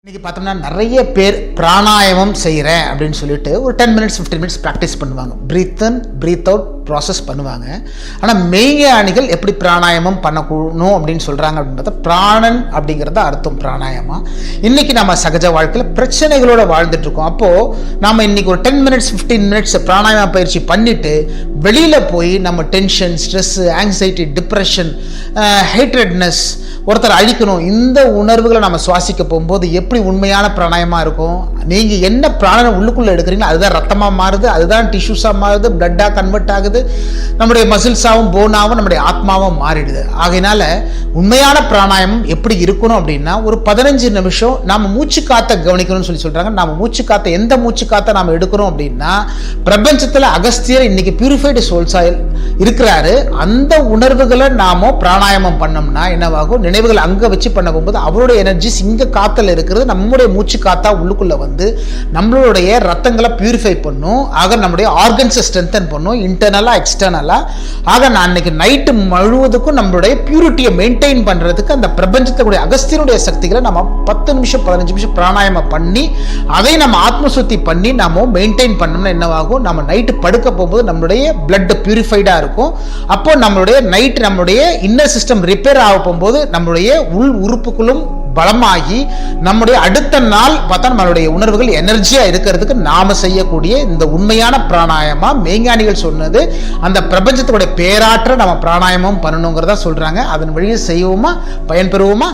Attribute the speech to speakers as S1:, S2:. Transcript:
S1: இன்னைக்கு பார்த்தோம்னா நிறைய பேர் பிராணாயாமம் செய்கிறேன் அப்படின்னு சொல்லிட்டு ஒரு 10 minutes 15 minutes ப்ராக்டிஸ் பண்ணுவாங்க. பிரீத் இன் பிரீத் அவுட் ப்ராசஸ் பண்ணுவாங்க. ஆனால் மெய்ஞானிகள் எப்படி பிராணாயாமம் பண்ணணும் அப்படின்னு சொல்கிறாங்க அப்படின்னு பார்த்தா பிராணன் அப்படிங்கிறத அர்த்தம் பிராணாயாமா. இன்னைக்கு நம்ம சகஜ வாழ்க்கையில் பிரச்சனைகளோட வாழ்ந்துட்டு இருக்கோம். அப்போது நம்ம இன்னைக்கு ஒரு 10 minutes 15 minutes பிராணாயாம பயிற்சி பண்ணிட்டு வெளியில் போய் நம்ம tension, stress, anxiety, depression, hatredness, ஒருத்தர் அழிக்கணும், இந்த உணர்வுகளை நம்ம சுவாசிக்க போகும்போது எப்படி உண்மையான பிராணாயமாக இருக்கும்? நீங்கள் என்ன பிராணனை உள்ளுக்குள்ளே எடுக்கிறீங்களோ அதுதான் ரத்தமாக மாறுது, அதுதான் டிஷ்யூஸாக மாறுது, பிளட்டாக கன்வெர்ட் ஆகுது, நம்முடைய மசில்ஸாகவும் போனாகவும் நம்முடைய ஆத்மாவும் மாறிடுது. ஆகையினால உண்மையான பிராணாயாமம் எப்படி இருக்கணும் அப்படின்னா ஒரு 15 நிமிஷம் நாம் மூச்சு காற்றை கவனிக்கணும்னு சொல்கிறாங்க. நம்ம மூச்சு காற்றை எந்த மூச்சு காற்றை நாம் எடுக்கிறோம் அப்படின்னா பிரபஞ்சத்தில் அகஸ்தியர் இன்னைக்கு பியூரிஃபைடு சோல்ஸாக இருக்கிறாரு. அந்த உணர்வுகளை நாம பிராணாயாமம் பண்ணோம்னா என்னவாகும்? நினைவுகள் அங்கே வச்சு பண்ண போகும்போது அவருடைய எனர்ஜிஸ் இங்கே காத்தில் இருக்கிறது நம்முடைய மூச்சு காத்தா உள்ளுக்குள்ள வந்து நம்மளுடைய ரத்தங்களை பியூரிஃபை பண்ணும். ஆக நம்முடைய ஆர்கன்ஸை ஸ்ட்ரென்தன் பண்ணும், இன்டர்னலா எக்ஸ்டர்னலா. ஆக நான் அன்னைக்கு நைட்டு முழுவதுக்கும் நம்மளுடைய பியூரிட்டியை மெயின்டைன் பண்றதுக்கு அந்த பிரபஞ்சத்துடைய அகஸ்தியனுடைய சக்திகளை நம்ம 10 நிமிஷம் 15 நிமிஷம் பிராணாயாமம் பண்ணி அதை நம்ம ஆத்மசுத்தி பண்ணி நம்ம மெயின்டைன் பண்ணோம்னா என்னவாகும்? நம்ம நைட்டு படுக்க போகும்போது நம்மளுடைய பிளட் பியூரிஃபைடா இருக்கும். அப்போ நம்மளுடைய நைட் நம்மளுடைய இன்னர் சிஸ்டம் ரிப்பேர் ஆக போகும்போது நம்மளுடைய உள் உறுப்புகளும் பலமாகி நம்முடைய அடுத்த நாள் பார்த்தா நம்மளுடைய உணர்வுகள் எனர்ஜியா இருக்கிறதுக்கு நாம செய்யக்கூடிய இந்த உண்மையான பிராணாயாமா மெய்ஞானிகள் சொன்னது. அந்த பிரபஞ்சத்துடைய பேராற்ற நம்ம பிராணாயாமம் பண்ணணுங்கிறதா சொல்றாங்க. அதன் வழியை செய்வோமா, பயன்பெறுவோமா?